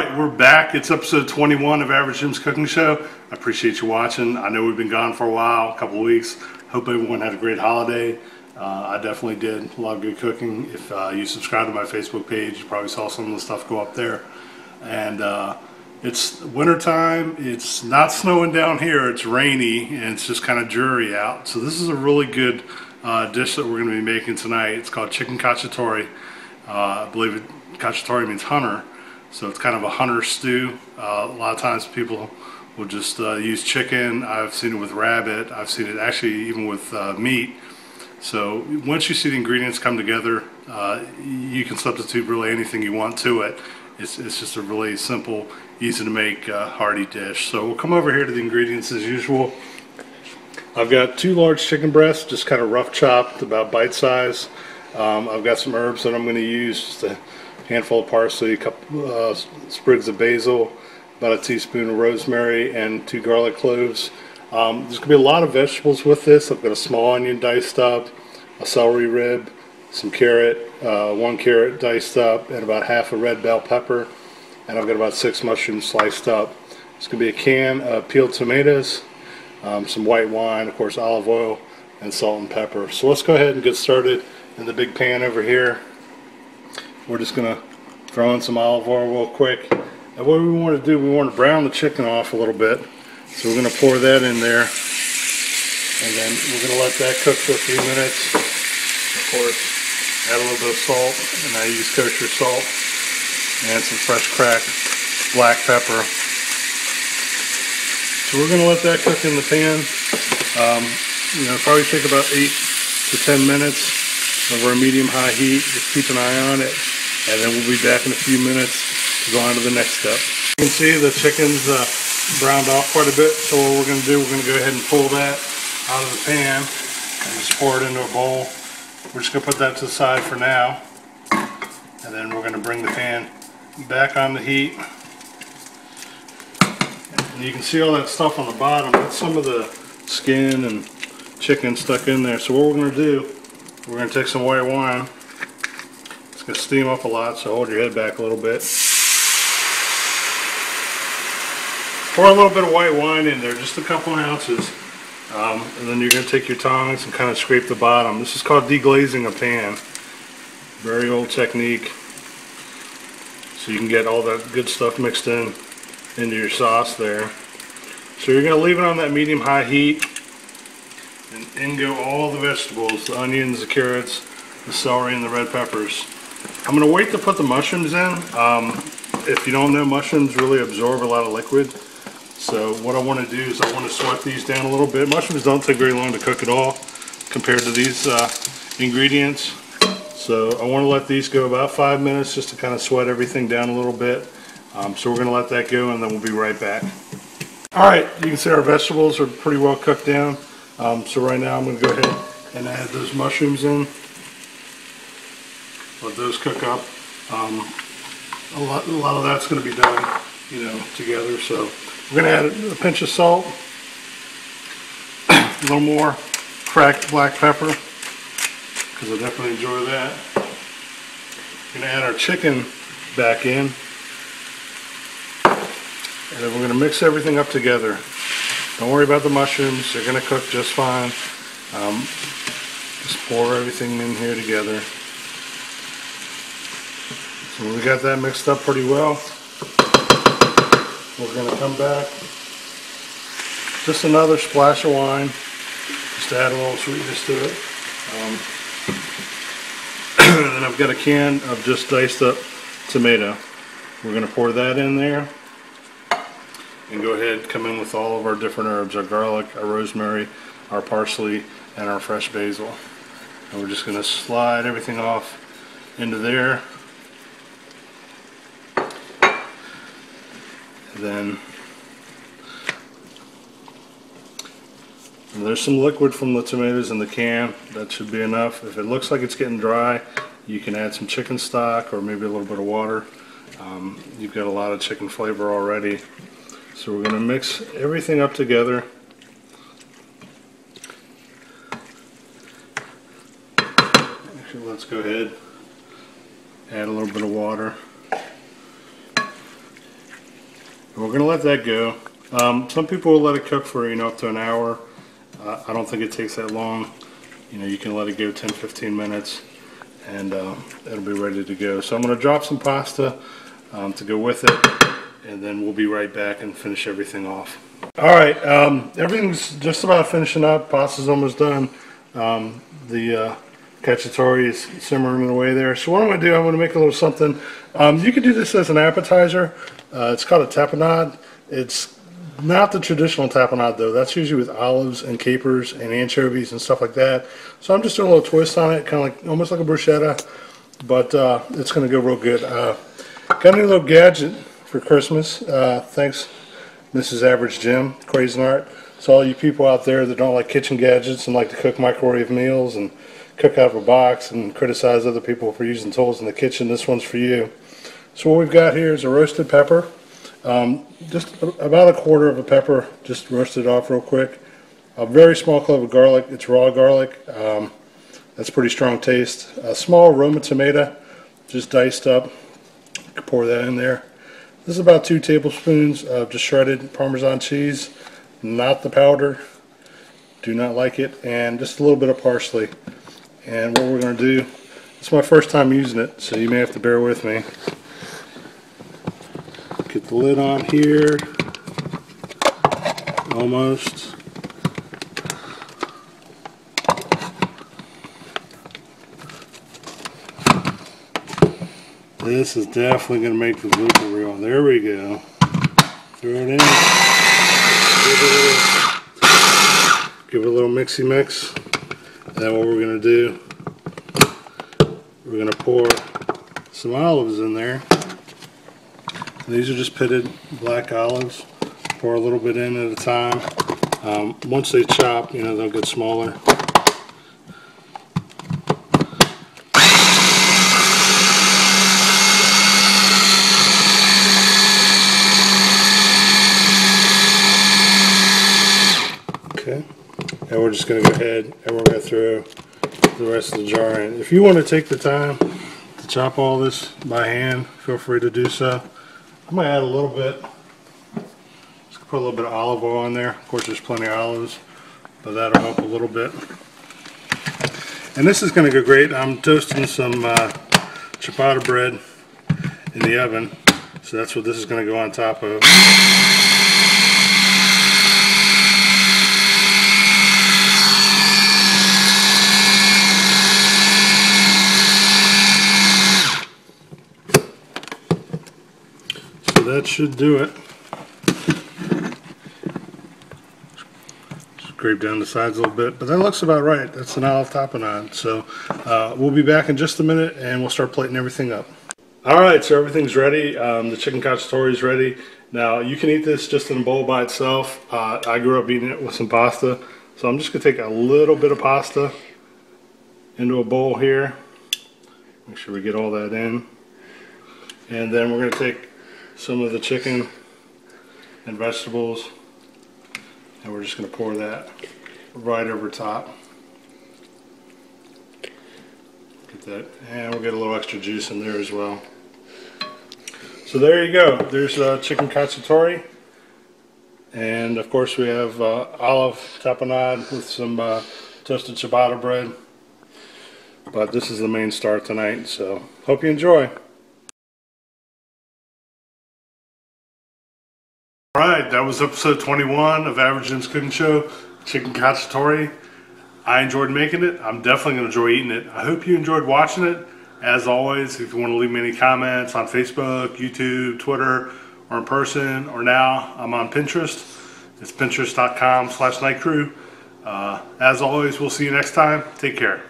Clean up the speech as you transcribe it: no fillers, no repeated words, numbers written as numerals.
Alright, we're back. It's episode 21 of Average Jim's Cooking Show. I appreciate you watching. I know we've been gone for a while, a couple of weeks. Hope everyone had a great holiday. I definitely did. A lot of good cooking. If you subscribe to my Facebook page, you probably saw some of the stuff go up there. And it's wintertime. It's not snowing down here. It's rainy and it's just kind of dreary out. So this is a really good dish that we're going to be making tonight. It's called chicken cacciatore. I believe cacciatore means hunter. So it's kind of a hunter stew. A lot of times people will just use chicken. I've seen it with rabbit. I've seen it actually even with meat. So once you see the ingredients come together, you can substitute really anything you want to it. It's just a really simple, easy to make hearty dish. So we'll come over here to the ingredients as usual. I've got 2 large chicken breasts, just kind of rough chopped, about bite size. I've got some herbs that I'm going to use, just a handful of parsley, a couple sprigs of basil, about a teaspoon of rosemary, and 2 garlic cloves. There's going to be a lot of vegetables with this. I've got a small onion diced up, a celery rib, some carrot, 1 carrot diced up, and about half a red bell pepper, and I've got about 6 mushrooms sliced up. It's going to be a can of peeled tomatoes, some white wine, of course olive oil, and salt and pepper. So let's go ahead and get started in the big pan over here. We're just going to throw in some olive oil real quick. And what we want to do, we want to brown the chicken off a little bit. So we're going to pour that in there. And then we're going to let that cook for a few minutes. Of course, add a little bit of salt. And I use kosher salt. And some fresh cracked black pepper. So we're going to let that cook in the pan. Probably take about 8 to 10 minutes over a medium-high heat. Just keep an eye on it. And then we'll be back in a few minutes to go on to the next step. You can see the chicken's browned off quite a bit, so what we're going to do, we're going to go ahead and pull that out of the pan and just pour it into a bowl. We're just going to put that to the side for now, and then we're going to bring the pan back on the heat. And you can see all that stuff on the bottom. That's some of the skin and chicken stuck in there. So what we're going to do, we're going to take some white wine. It's going to steam up a lot, so hold your head back a little bit. Pour a little bit of white wine in there, just a couple ounces. And then you're going to take your tongs and kind of scrape the bottom. This is called deglazing a pan. Very old technique. So you can get all that good stuff mixed into your sauce there. So you're going to leave it on that medium-high heat. And in go all the vegetables, the onions, the carrots, the celery, and the red peppers. I'm going to wait to put the mushrooms in. If you don't know, mushrooms really absorb a lot of liquid. So what I want to do is I want to sweat these down a little bit. Mushrooms don't take very long to cook at all compared to these ingredients. So I want to let these go about 5 minutes just to kind of sweat everything down a little bit. So we're going to let that go and then we'll be right back. Alright, you can see our vegetables are pretty well cooked down. So right now I'm going to go ahead and add those mushrooms in. Let those cook up. A lot of that's going to be done, together. So we're going to add a pinch of salt, a little more cracked black pepper, because I definitely enjoy that. We're going to add our chicken back in, and then we're going to mix everything up together. Don't worry about the mushrooms, they're going to cook just fine. Just pour everything in here together. So we got that mixed up pretty well. We're going to come back. Just another splash of wine, just to add a little sweetness to it. And then I've got a can of just diced up tomato. We're going to pour that in there. And go ahead and come in with all of our different herbs, our garlic, our rosemary, our parsley, and our fresh basil. And we're just going to slide everything off into there. And there's some liquid from the tomatoes in the can. That should be enough. If it looks like it's getting dry, you can add some chicken stock or maybe a little bit of water. You've got a lot of chicken flavor already. So we're going to mix everything up together. Actually, let's go ahead, add a little bit of water. We're going to let that go. Some people will let it cook for, up to an hour. I don't think it takes that long. You can let it go 10-15 minutes and it'll be ready to go. So I'm going to drop some pasta to go with it, and then we'll be right back and finish everything off. Alright, everything's just about finishing up. Pasta's almost done. The Cacciatore is simmering away there. So what I'm going to do, I'm going to make a little something. You could do this as an appetizer. It's called a tapenade. It's not the traditional tapenade though. That's usually with olives and capers and anchovies and stuff like that. So I'm just doing a little twist on it, kind of like almost like a bruschetta, but it's going to go real good. Got a new little gadget for Christmas. Thanks, Mrs. Average Jim, Cuisinart. So all you people out there that don't like kitchen gadgets and like to cook microwave meals and cook out of a box and criticize other people for using tools in the kitchen, this one's for you. So what we've got here is a roasted pepper. Just about a quarter of a pepper, just roasted off real quick. A very small clove of garlic. It's raw garlic. That's pretty strong taste. A small Roma tomato, just diced up. You can pour that in there. This is about 2 tablespoons of just shredded Parmesan cheese, not the powder. Do not like it. And just a little bit of parsley. And what we're going to do, it's my first time using it, so you may have to bear with me. Get the lid on here. Almost. This is definitely going to make the blooper reel. There we go. Throw it in. Give it a little mixy mix. And then what we're going to do, we're going to pour some olives in there. These are just pitted black olives. Pour a little bit in at a time. Once they chop, they'll get smaller. Okay, and we're just going to go ahead and we're going to throw the rest of the jar in. If you want to take the time to chop all this by hand, feel free to do so. I'm going to add a little bit. Just put a little bit of olive oil in there. Of course, there's plenty of olives, but that'll help a little bit. And this is going to go great. I'm toasting some ciabatta bread in the oven, so that's what this is going to go on top of. That should do it. Scrape down the sides a little bit, but that looks about right. That's an olive tapenade. So we'll be back in just a minute and we'll start plating everything up. Alright, so everything's ready. The chicken cacciatore is ready. Now you can eat this just in a bowl by itself. I grew up eating it with some pasta, so I'm just going to take a little bit of pasta into a bowl here. Make sure we get all that in. And then we're going to take some of the chicken and vegetables, and we're just going to pour that right over top. Get that, and we'll get a little extra juice in there as well. So there you go. There's chicken cacciatore, and of course we have olive tapenade with some toasted ciabatta bread. But this is the main star tonight, so hope you enjoy. Alright, that was episode 21 of Average Jim's Cooking Show, Chicken Cacciatore. I enjoyed making it. I'm definitely going to enjoy eating it. I hope you enjoyed watching it. As always, if you want to leave me any comments on Facebook, YouTube, Twitter, or in person, or now I'm on Pinterest. It's pinterest.com/nightcrew. As always, we'll see you next time. Take care.